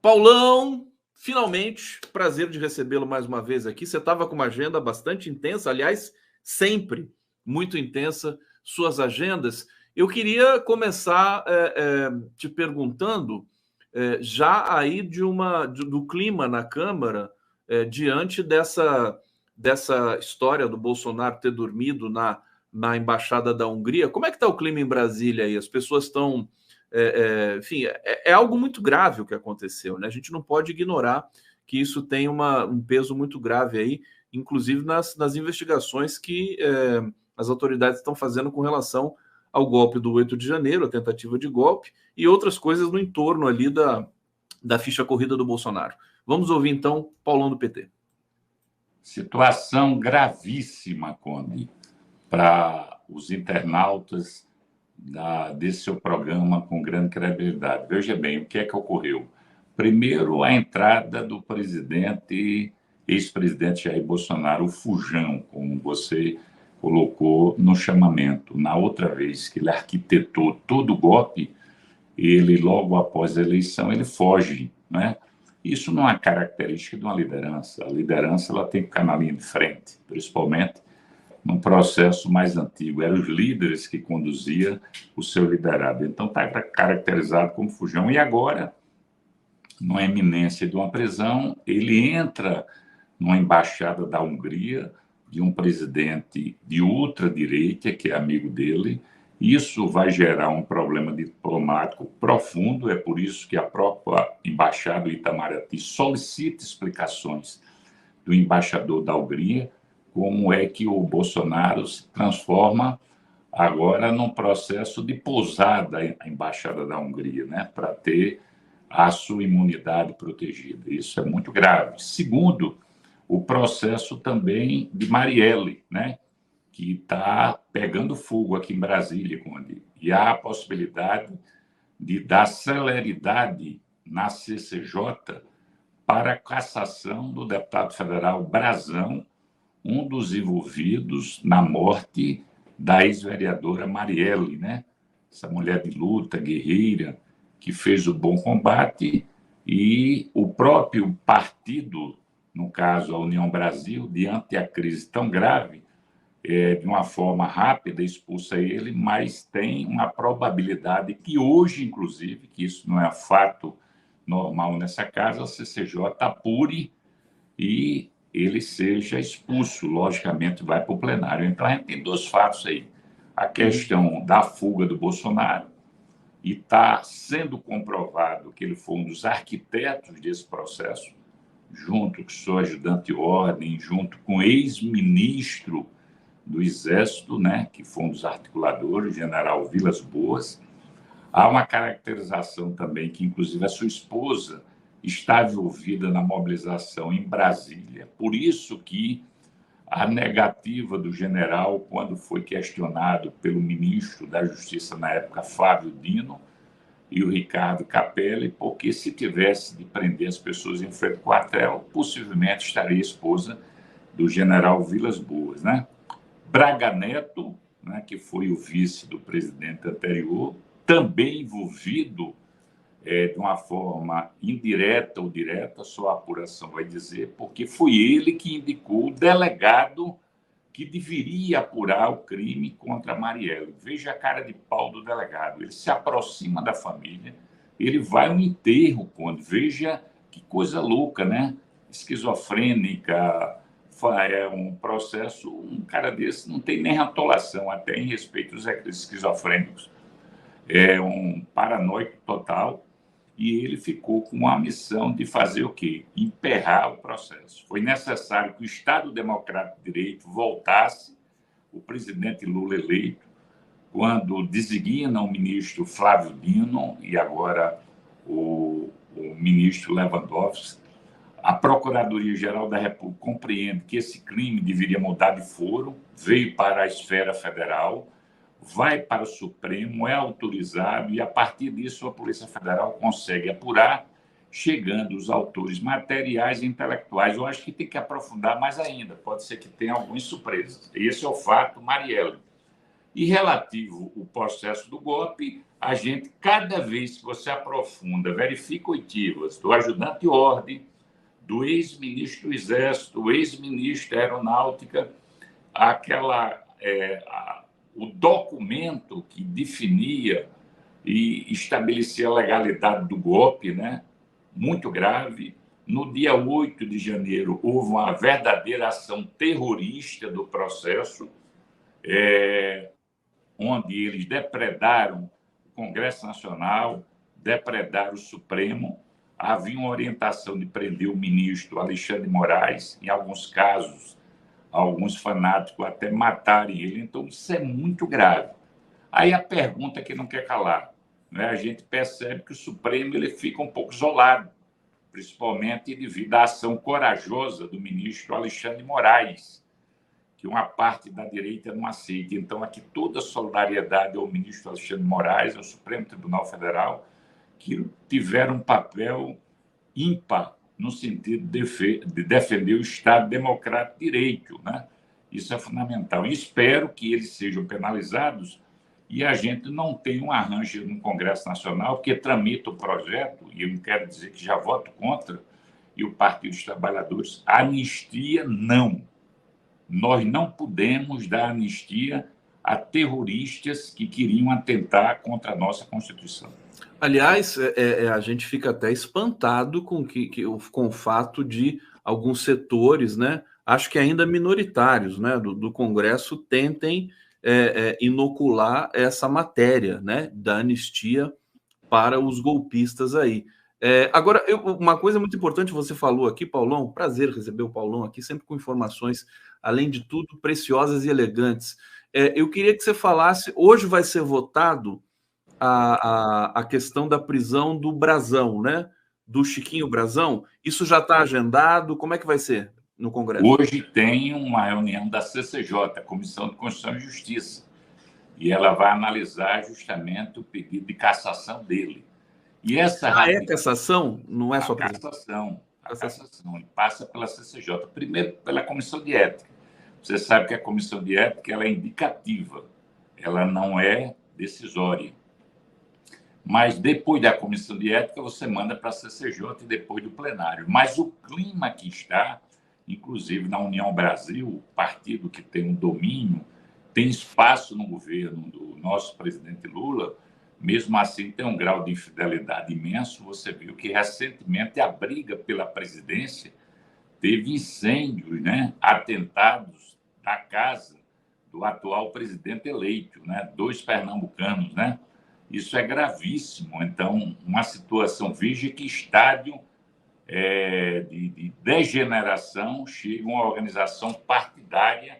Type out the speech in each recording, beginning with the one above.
Paulão, finalmente, prazer de recebê-lo mais uma vez aqui. Você estava com uma agenda bastante intensa, aliás, sempre muito intensa, suas agendas. Eu queria começar te perguntando já aí do clima na Câmara, diante dessa história do Bolsonaro ter dormido na Embaixada da Hungria. Como é que está o clima em Brasília aí? As pessoas estão enfim, é algo muito grave o que aconteceu, né? A gente não pode ignorar que isso tem um peso muito grave aí, inclusive nas investigações que as autoridades estão fazendo com relação ao golpe do 8 de janeiro, a tentativa de golpe, e outras coisas no entorno ali da ficha corrida do Bolsonaro. Vamos ouvir, então, Paulão do PT. Situação gravíssima, Conde, para os internautas desse seu programa com grande credibilidade. Veja bem, o que é que ocorreu? Primeiro, a entrada do ex-presidente Jair Bolsonaro, o Fujão, como você colocou no chamamento. Na outra vez que ele arquitetou todo o golpe, ele, logo após a eleição, ele foge, né? Isso não é característica de uma liderança. A liderança ela tem que ficar na linha de frente, principalmente num processo mais antigo. Eram os líderes que conduziam o seu liderado. Então, está caracterizado como fujão. E agora, numa iminência de uma prisão, ele entra numa embaixada da Hungria, de um presidente de ultradireita, que é amigo dele. Isso vai gerar um problema diplomático profundo. É por isso que a própria embaixada do Itamaraty solicita explicações do embaixador da Hungria, como é que o Bolsonaro se transforma agora num processo de pousada a embaixada da Hungria, né, para ter a sua imunidade protegida. Isso é muito grave. Segundo, o processo também de Marielle, né, que está pegando fogo aqui em Brasília, Conde. E há a possibilidade de dar celeridade na CCJ para a cassação do deputado federal Brazão, um dos envolvidos na morte da ex-vereadora Marielle, né? Essa mulher de luta, guerreira, que fez o bom combate, e o próprio partido, no caso a União Brasil, diante da crise tão grave, de uma forma rápida expulsa ele, mas tem uma probabilidade que hoje, inclusive, que isso não é fato normal nessa casa, a CCJ apure e ele seja expulso, logicamente vai para o plenário. Então, a gente tem dois fatos aí. A questão da fuga do Bolsonaro, e está sendo comprovado que ele foi um dos arquitetos desse processo, junto com seu ajudante de ordem, junto com o ex-ministro do Exército, né, que foi um dos articuladores, o general Vilas Boas. Há uma caracterização também que, inclusive, a sua esposa está envolvida na mobilização em Brasília. Por isso que a negativa do general, quando foi questionado pelo ministro da Justiça na época, Flávio Dino, e o Ricardo Capelli, porque se tivesse de prender as pessoas em frente ao quartel, possivelmente estaria a esposa do general Vilas Boas, né? Braga Neto, né, que foi o vice do presidente anterior, também envolvido de uma forma indireta ou direta, só a apuração vai dizer, porque foi ele que indicou o delegado que deveria apurar o crime contra a Marielle. Veja a cara de pau do delegado. Ele se aproxima da família, ele vai ao enterro, quando veja que coisa louca, né? Esquizofrênica, é um processo, um cara desse não tem nem rotulação, até em respeito aos esquizofrênicos. É um paranoico total, e ele ficou com a missão de fazer o quê? Emperrar o processo. Foi necessário que o Estado Democrático de Direito voltasse, o presidente Lula eleito, quando designa o ministro Flávio Dino e agora o ministro Lewandowski. A Procuradoria-Geral da República compreende que esse crime deveria mudar de foro, veio para a esfera federal, vai para o Supremo, é autorizado, e a partir disso a Polícia Federal consegue apurar, chegando os autores materiais e intelectuais. Eu acho que tem que aprofundar mais ainda, pode ser que tenha algumas surpresas. Esse é o fato Marielle. E relativo ao processo do golpe, a gente, cada vez que você aprofunda, verifica oitivas do ajudante de ordem, do ex-ministro do Exército, do ex-ministro da Aeronáutica, o documento que definia e estabelecia a legalidade do golpe, né? Muito grave. No dia 8 de janeiro, houve uma verdadeira ação terrorista do processo, onde eles depredaram o Congresso Nacional, depredaram o Supremo. Havia uma orientação de prender o ministro Alexandre de Moraes, em alguns casos, alguns fanáticos até matarem ele. Então, isso é muito grave. Aí a pergunta que não quer calar, né? A gente percebe que o Supremo ele fica um pouco isolado, principalmente devido à ação corajosa do ministro Alexandre de Moraes, que uma parte da direita não aceita. Então, aqui toda a solidariedade ao ministro Alexandre de Moraes, ao Supremo Tribunal Federal, que tiveram um papel ímpar no sentido de defender o Estado Democrático de Direito, né? Isso é fundamental. E espero que eles sejam penalizados e a gente não tenha um arranjo no Congresso Nacional, porque tramita o projeto, e eu não quero dizer que já voto contra, e o Partido dos Trabalhadores, anistia não. Nós não podemos dar anistia a terroristas que queriam atentar contra a nossa Constituição. Aliás, a gente fica até espantado com o fato de alguns setores, né, acho que ainda minoritários, né, do Congresso tentem inocular essa matéria, né, da anistia para os golpistas aí. Agora, uma coisa muito importante você falou aqui, Paulão, prazer receber o Paulão aqui, sempre com informações, além de tudo, preciosas e elegantes. Eu queria que você falasse, hoje vai ser votado a questão da prisão do Brazão, né? Do Chiquinho Brazão. Isso já está agendado? Como é que vai ser no Congresso? Hoje tem uma reunião da CCJ, Comissão de Constituição e Justiça, e ela vai analisar justamente o pedido de cassação dele. E essa é cassação? Não é só cassação. A cassação passa pela CCJ. Primeiro, pela Comissão de Ética. Você sabe que a Comissão de Ética ela é indicativa, ela não é decisória. Mas depois da Comissão de Ética, você manda para a CCJ e depois do plenário. Mas o clima que está, inclusive na União Brasil, o partido que tem um domínio, tem espaço no governo do nosso presidente Lula, mesmo assim tem um grau de infidelidade imenso. Você viu que recentemente a briga pela presidência teve incêndios, né? Atentados da casa do atual presidente eleito, né? 2 pernambucanos, né? Isso é gravíssimo. Então, uma situação, veja que estádio de degeneração chega uma organização partidária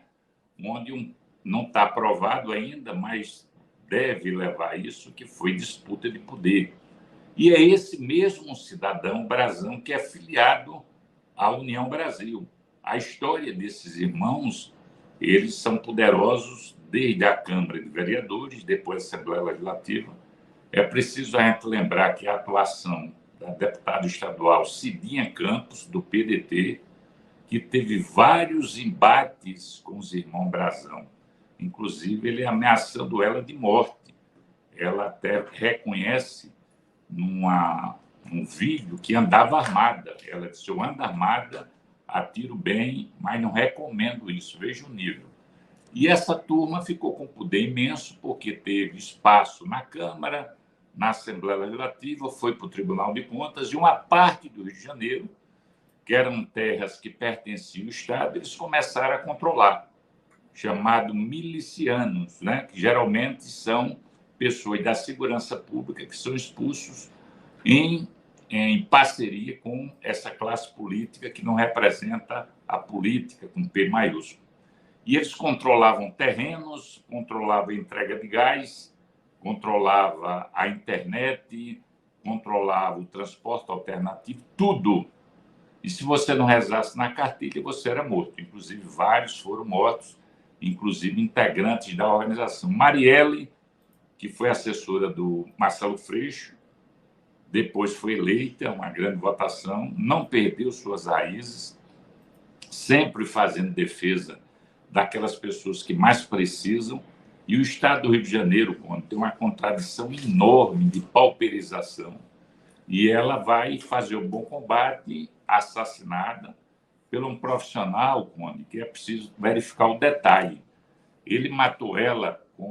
onde não está aprovado ainda, mas deve levar isso, que foi disputa de poder. E é esse mesmo cidadão Brazão que é filiado à União Brasil. A história desses irmãos, eles são poderosos desde a Câmara de Vereadores, depois a Assembleia Legislativa. É preciso a gente lembrar que a atuação da deputada estadual Cidinha Campos, do PDT, que teve vários embates com os irmãos Brazão. Inclusive, ele ameaçando ela de morte. Ela até reconhece num vídeo que andava armada. Ela disse, eu ando armada, atiro bem, mas não recomendo isso. Veja o nível. E essa turma ficou com poder imenso, porque teve espaço na Câmara, na Assembleia Legislativa, foi para o Tribunal de Contas, e uma parte do Rio de Janeiro, que eram terras que pertenciam ao Estado, eles começaram a controlar, chamado milicianos, né? Que geralmente são pessoas da segurança pública que são expulsos em parceria com essa classe política que não representa a política com P maiúsculo. E eles controlavam terrenos, controlavam a entrega de gás, controlava a internet, controlava o transporte alternativo, tudo. E se você não rezasse na cartilha, você era morto. Inclusive, vários foram mortos, inclusive integrantes da organização. Marielle, que foi assessora do Marcelo Freixo, depois foi eleita, uma grande votação, não perdeu suas raízes, sempre fazendo defesa daquelas pessoas que mais precisam, E o Estado do Rio de Janeiro, quando tem uma contradição enorme de pauperização, e ela vai fazer o bom combate, assassinada por um profissional, Conde, que é preciso verificar o detalhe. Ele matou ela com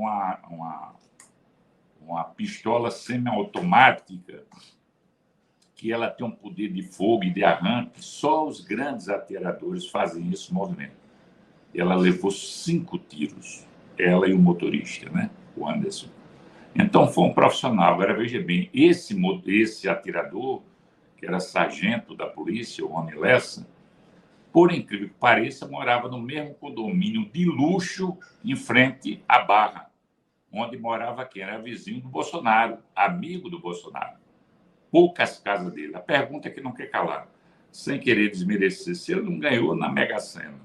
uma pistola semiautomática, que ela tem um poder de fogo e de arranque. Só os grandes atiradores fazem esse movimento. Ela levou 5 tiros, ela e o motorista, né? O Anderson. Então, foi um profissional. Agora, veja bem, esse atirador, que era sargento da polícia, o Rony Lessa, por incrível que pareça, morava no mesmo condomínio de luxo em frente à Barra, onde morava quem? Era vizinho do Bolsonaro, amigo do Bolsonaro. Poucas casas dele. A pergunta é que não quer calar, sem querer desmerecer, se ele não ganhou na Mega Sena,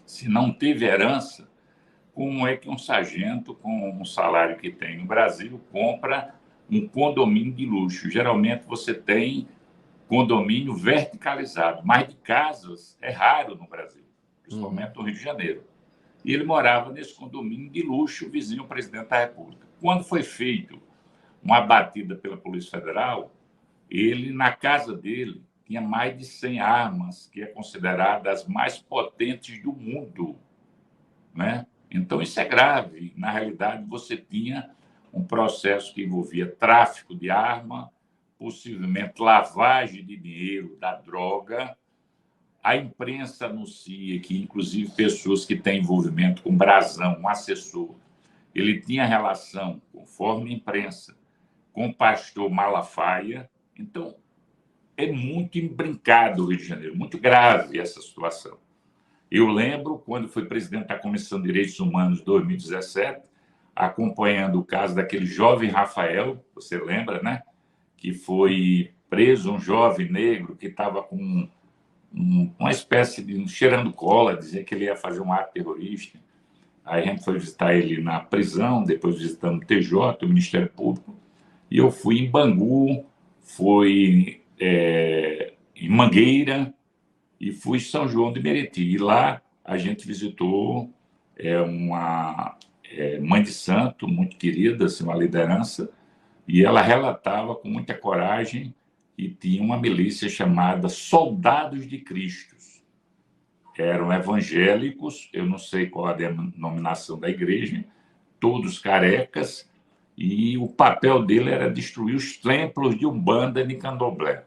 se não teve herança, como é que um sargento com um salário que tem no Brasil compra um condomínio de luxo? Geralmente você tem condomínio verticalizado, mas de casas é raro no Brasil, principalmente no Rio de Janeiro. E ele morava nesse condomínio de luxo, vizinho ao presidente da República. Quando foi feito uma batida pela Polícia Federal, ele, na casa dele, tinha mais de 100 armas, que é considerada as mais potentes do mundo, né? Então, isso é grave. Na realidade, você tinha um processo que envolvia tráfico de arma, possivelmente lavagem de dinheiro da droga. A imprensa anuncia que, inclusive, pessoas que têm envolvimento com Brazão, um assessor, ele tinha relação, conforme a imprensa, com o pastor Malafaia. Então, é muito imbrincado o Rio de Janeiro, muito grave essa situação. Eu lembro, quando fui presidente da Comissão de Direitos Humanos em 2017, acompanhando o caso daquele jovem Rafael, você lembra, né? Que foi preso, um jovem negro que estava com uma espécie de cheirando cola, dizia que ele ia fazer um ato terrorista. Aí a gente foi visitar ele na prisão, depois visitamos o TJ, o Ministério Público, e eu fui em Bangu, fui em Mangueira e fui em São João de Meriti. E lá a gente visitou uma mãe de santo, muito querida, assim, uma liderança, e ela relatava com muita coragem que tinha uma milícia chamada Soldados de Cristo. Eram evangélicos, eu não sei qual a denominação da igreja, todos carecas, e o papel dele era destruir os templos de Umbanda e de Candomblé.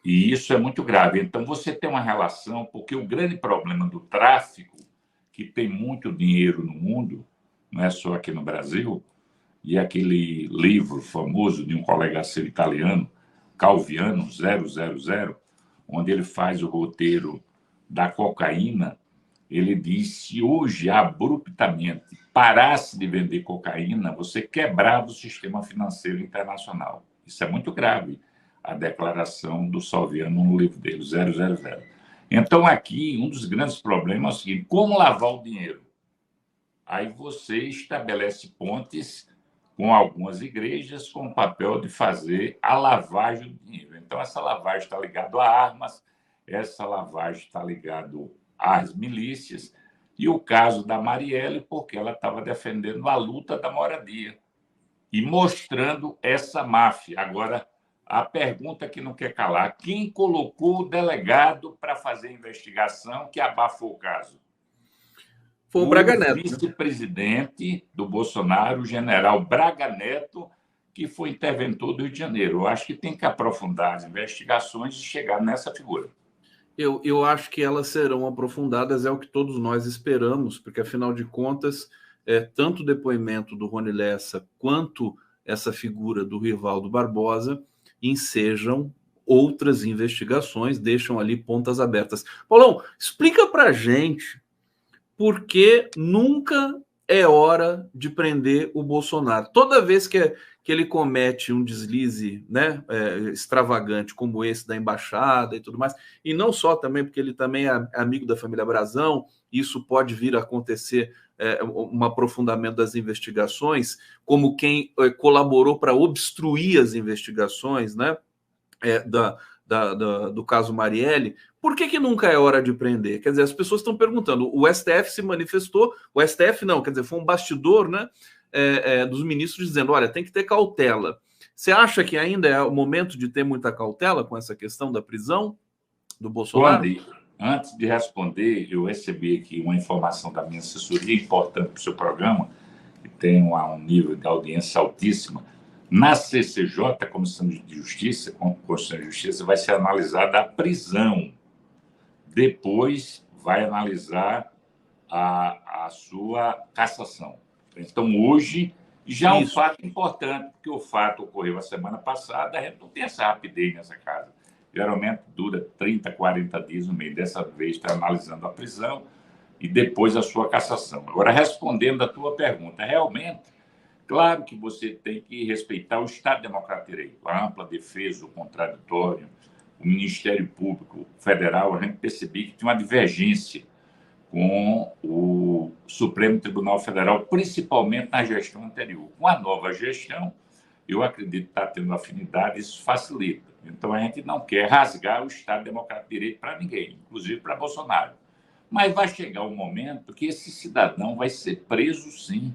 E isso é muito grave. Então, você tem uma relação, porque o grande problema do tráfico, que tem muito dinheiro no mundo, não é só aqui no Brasil, e aquele livro famoso de um colega seu italiano, Calviano, 000, onde ele faz o roteiro da cocaína, ele diz: se hoje abruptamente parasse de vender cocaína, você quebrava o sistema financeiro internacional. Isso é muito grave, a declaração do Salviano no livro dele, 000. Então, aqui, um dos grandes problemas é o seguinte: como lavar o dinheiro? Aí você estabelece pontes com algumas igrejas com o papel de fazer a lavagem do dinheiro. Então, essa lavagem está ligada a armas, essa lavagem está ligada às milícias, e o caso da Marielle, porque ela estava defendendo a luta da moradia e mostrando essa máfia. Agora, a pergunta que não quer calar: quem colocou o delegado para fazer a investigação que abafou o caso? Foi o Braga Neto. O vice-presidente do Bolsonaro, o general Braga Neto, que foi interventor do Rio de Janeiro. Eu acho que tem que aprofundar as investigações e chegar nessa figura. Eu acho que elas serão aprofundadas, é o que todos nós esperamos, porque, afinal de contas, tanto o depoimento do Rony Lessa quanto essa figura do Rivaldo Barbosa ensejam outras investigações, deixam ali pontas abertas. Paulão, explica para a gente por que nunca é hora de prender o Bolsonaro. Toda vez que ele comete um deslize, né, extravagante como esse da embaixada e tudo mais, e não só também porque ele também é amigo da família Brazão, isso pode vir a acontecer, um aprofundamento das investigações, como quem colaborou para obstruir as investigações, né, do caso Marielle, por que nunca é hora de prender? Quer dizer, as pessoas estão perguntando, o STF se manifestou, o STF não, quer dizer, foi um bastidor, né, dos ministros dizendo, olha, tem que ter cautela. Você acha que ainda é o momento de ter muita cautela com essa questão da prisão do Bolsonaro? Conde, antes de responder, eu recebi aqui uma informação da minha assessoria importante para o seu programa, que tem um nível de audiência altíssima. Na CCJ, Comissão de Justiça, Constituição e Justiça, vai ser analisada a prisão. Depois vai analisar a sua cassação. Então, hoje, já é um fato importante, porque o fato ocorreu a semana passada, a gente não tem essa rapidez nessa casa. Geralmente dura 30, 40 dias no meio. Dessa vez está analisando a prisão e depois a sua cassação. Agora, respondendo a tua pergunta, realmente, claro que você tem que respeitar o Estado Democrático de Direito, a ampla defesa, o contraditório, o Ministério Público Federal. A gente percebeu que tinha uma divergência com o Supremo Tribunal Federal, principalmente na gestão anterior. Com a nova gestão, eu acredito que está tendo afinidade, isso facilita. Então, a gente não quer rasgar o Estado Democrático de Direito para ninguém, inclusive para Bolsonaro. Mas vai chegar um momento que esse cidadão vai ser preso, sim.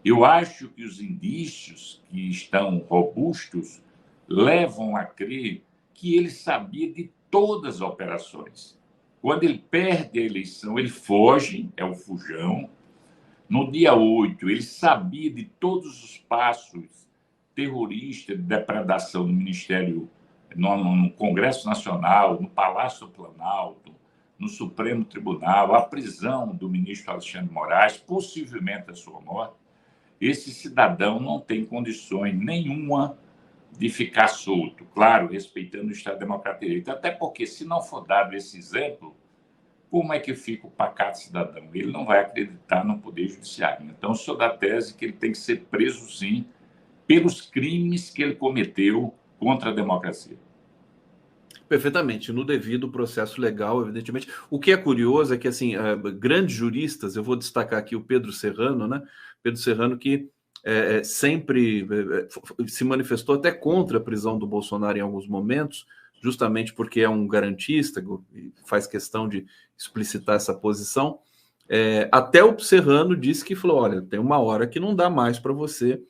Eu acho que os indícios que estão robustos levam a crer que ele sabia de todas as operações. Quando ele perde a eleição, ele foge, é o fujão. No dia 8, ele sabia de todos os passos terroristas de depredação do Ministério, no Congresso Nacional, no Palácio do Planalto, no Supremo Tribunal, a prisão do ministro Alexandre de Moraes, possivelmente a sua morte. Esse cidadão não tem condições nenhuma de ficar solto, claro, respeitando o Estado Democrático de Direito. Até porque, se não for dado esse exemplo, como é que fica o pacato cidadão? Ele não vai acreditar no Poder Judiciário. Então, eu sou da tese que ele tem que ser preso, sim, pelos crimes que ele cometeu contra a democracia. Perfeitamente, no devido processo legal, evidentemente. O que é curioso é que, assim, grandes juristas, eu vou destacar aqui o Pedro Serrano, né? Pedro Serrano, que sempre se manifestou até contra a prisão do Bolsonaro em alguns momentos, justamente porque é um garantista e faz questão de explicitar essa posição. Até o Serrano disse que falou: olha, tem uma hora que não dá mais para você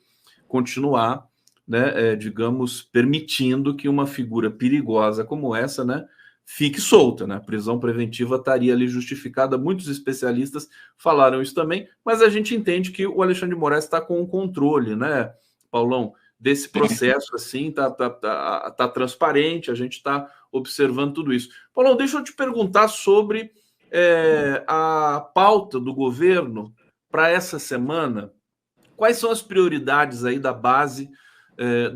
continuar, né, digamos, permitindo que uma figura perigosa como essa, né, fique solta, né? A prisão preventiva estaria ali justificada. Muitos especialistas falaram isso também, mas a gente entende que o Alexandre de Moraes está com o controle, né, Paulão, desse processo, assim, tá transparente, a gente está observando tudo isso. Paulão, deixa eu te perguntar sobre a pauta do governo para essa semana. Quais são as prioridades aí da base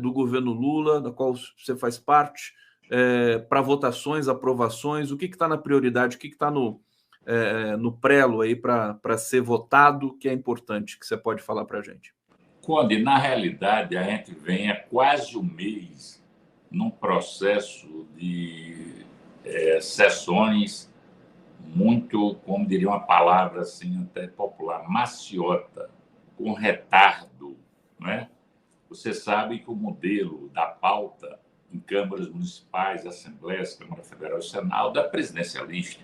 do governo Lula, da qual você faz parte, para votações, aprovações? O que está na prioridade, o que está no prelo aí para ser votado, que é importante, que você pode falar para a gente? Conde, na realidade, a gente vem há quase um mês num processo de sessões muito, como diria uma palavra assim até popular, maciota, com retardo, né? Você sabe que o modelo da pauta em câmaras municipais, assembleias, Câmara Federal e Senado é presidencialista.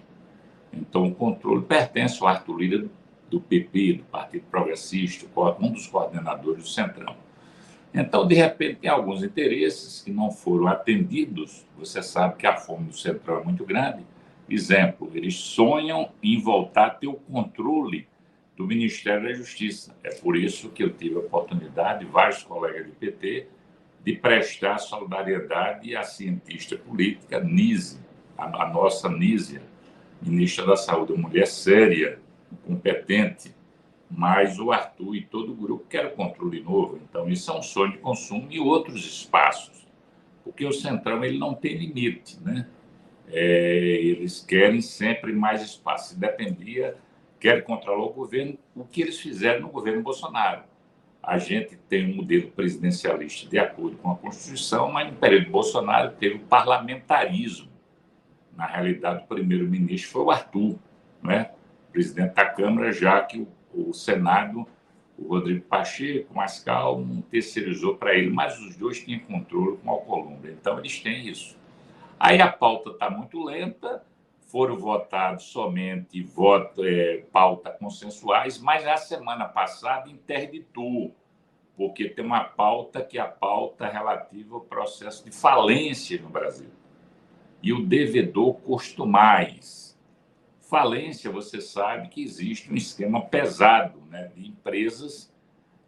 Então, o controle pertence ao Arthur Lira, do PP, do Partido Progressista, um dos coordenadores do Centrão. Então, de repente, tem alguns interesses que não foram atendidos. Você sabe que a fome do Centrão é muito grande. Exemplo, eles sonham em voltar a ter o controle do Ministério da Justiça. É por isso que eu tive a oportunidade, vários colegas do PT, de prestar solidariedade à cientista política Nise, a nossa Nízia, ministra da Saúde, uma mulher séria, competente, mas o Arthur e todo o grupo querem o controle novo. Então, isso é um sonho de consumo e outros espaços, porque o Centrão ele não tem limite, né? Eles querem sempre mais espaço. Se dependia, querem controlar o governo, o que eles fizeram no governo Bolsonaro. A gente tem um modelo presidencialista de acordo com a Constituição, mas no período Bolsonaro teve o parlamentarismo. Na realidade, o primeiro-ministro foi o Arthur, né? Presidente da Câmara, já que o Senado, o Rodrigo Pacheco, mais calmo, terceirizou para ele, mas os dois tinham controle com o Alcolumbre. Então, eles têm isso. Aí a pauta está muito lenta, foram votados somente pauta consensuais, mas a semana passada interditou, porque tem uma pauta que é a pauta relativa ao processo de falência no Brasil. E o devedor costumais. Falência, você sabe que existe um esquema pesado, né, de empresas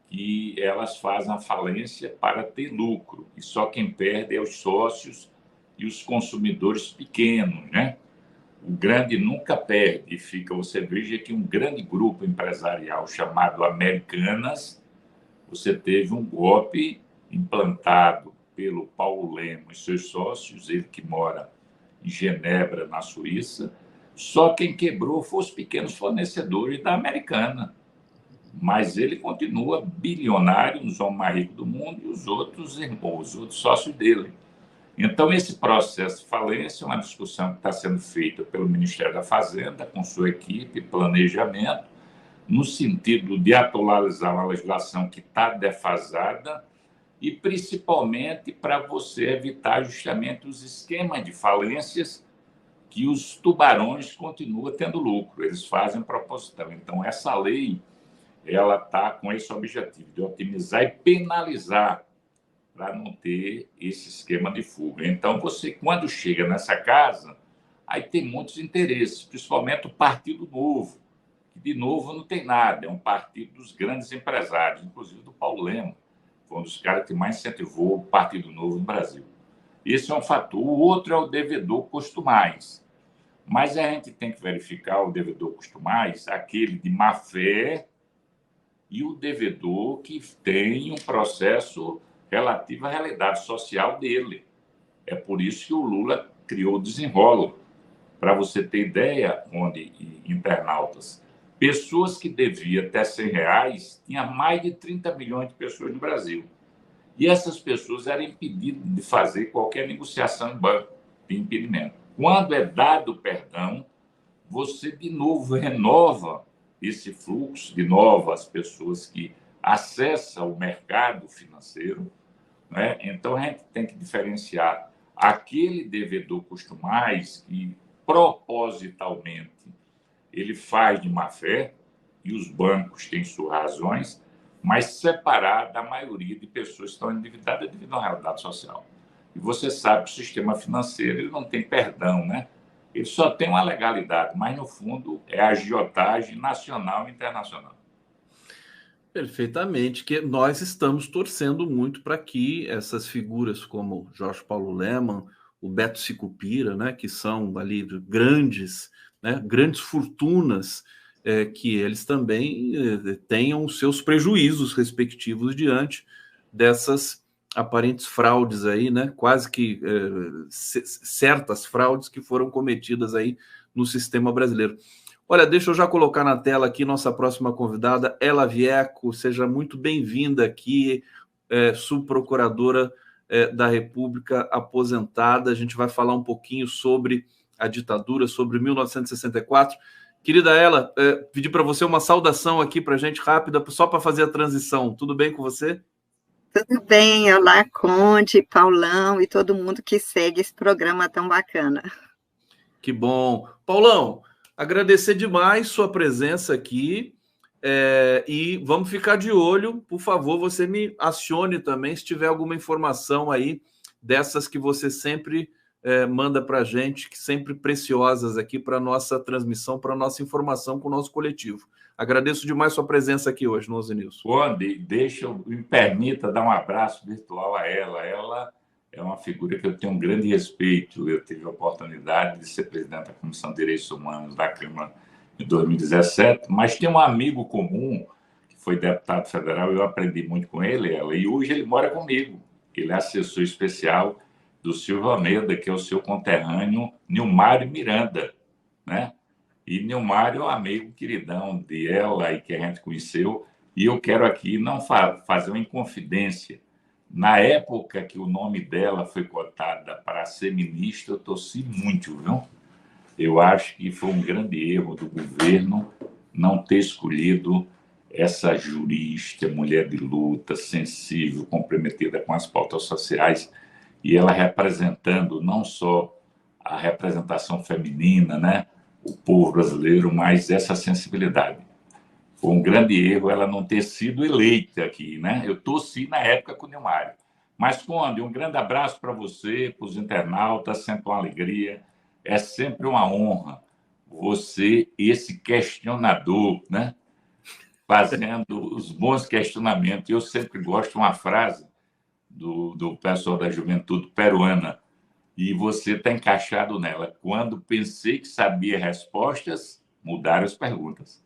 que elas fazem a falência para ter lucro. E só quem perde é os sócios e os consumidores pequenos, né? O grande nunca perde. E fica, você veja que um grande grupo empresarial chamado Americanas, você teve um golpe implantado pelo Paulo Lemos e seus sócios, ele que mora em Genebra, na Suíça. Só quem quebrou foram os pequenos fornecedores da Americana. Mas ele continua bilionário, um dos homens mais ricos do mundo, e os outros irmãos, os outros sócios dele. Então, esse processo de falência é uma discussão que está sendo feita pelo Ministério da Fazenda, com sua equipe, planejamento, no sentido de atualizar uma legislação que está defasada e, principalmente, para você evitar justamente os esquemas de falências que os tubarões continuam tendo lucro, eles fazem proposital. Então, essa lei ela está com esse objetivo de otimizar e penalizar para não ter esse esquema de fuga. Então, você, quando chega nessa casa, aí tem muitos interesses, principalmente o Partido Novo, que, de novo, não tem nada, é um partido dos grandes empresários, inclusive do Paulo Lema, foi um dos caras que mais incentivou o Partido Novo no Brasil. Esse é um fator. O outro é o devedor costumais. Mas a gente tem que verificar o devedor costumais, aquele de má-fé, e o devedor que tem um processo relativo à realidade social dele. É por isso que o Lula criou o Desenrola. Para você ter ideia, onde internautas, pessoas que deviam até R$100, tinha mais de 30 milhões de pessoas no Brasil. E essas pessoas eram impedidas de fazer qualquer negociação em banco, de impedimento. Quando é dado o perdão, você de novo renova esse fluxo de novas pessoas que acessam o mercado financeiro, né? Então, a gente tem que diferenciar aquele devedor costumais que, propositalmente, ele faz de má-fé, e os bancos têm suas razões, mas separar da maioria de pessoas que estão endividadas devido à realidade social. E você sabe que o sistema financeiro ele não tem perdão, né? Ele só tem uma legalidade, mas, no fundo, é agiotagem nacional e internacional. Perfeitamente, que nós estamos torcendo muito para que essas figuras como Jorge Paulo Lemann, o Beto Sicupira, né, que são ali grandes, né, grandes fortunas, que eles também tenham os seus prejuízos respectivos diante dessas aparentes fraudes aí, né, quase que certas fraudes que foram cometidas aí no sistema brasileiro. Olha, deixa eu já colocar na tela aqui nossa próxima convidada, Ela Vieco. Seja muito bem-vinda aqui, subprocuradora da República aposentada. A gente vai falar um pouquinho sobre a ditadura, sobre 1964. Querida Ela, pedi para você uma saudação aqui para a gente rápida, só para fazer a transição. Tudo bem com você? Tudo bem, olá, Conde, Paulão e todo mundo que segue esse programa tão bacana. Que bom. Paulão, agradecer demais sua presença aqui e vamos ficar de olho. Por favor, você me acione também se tiver alguma informação aí dessas que você sempre manda para a gente, que sempre preciosas aqui para a nossa transmissão, para a nossa informação com o nosso coletivo. Agradeço demais sua presença aqui hoje no 11 News. Conde, me permita dar um abraço virtual a ela. Ela é uma figura que eu tenho um grande respeito. Eu tive a oportunidade de ser presidente da Comissão de Direitos Humanos da Câmara em 2017, mas tem um amigo comum que foi deputado federal, eu aprendi muito com ele, e hoje ele mora comigo. Ele é assessor especial do Silvio Almeida, que é o seu conterrâneo Nilmário Miranda, né? E Nilmário é um amigo queridão de ela e que a gente conheceu. E eu quero aqui não fazer uma inconfidência. Na época que o nome dela foi cotada para ser ministra, eu torci muito, viu? Eu acho que foi um grande erro do governo não ter escolhido essa jurista, mulher de luta, sensível, comprometida com as pautas sociais, e ela representando não só a representação feminina, né? O povo brasileiro, mais essa sensibilidade. Foi um grande erro ela não ter sido eleita aqui, né? Eu torci na época com o Nilmário. Mas, Conde, um grande abraço para você, para os internautas, sempre uma alegria. É sempre uma honra você, esse questionador, né? Fazendo os bons questionamentos. Eu sempre gosto de uma frase do pessoal da juventude peruana, e você está encaixado nela. Quando pensei que sabia respostas, mudaram as perguntas.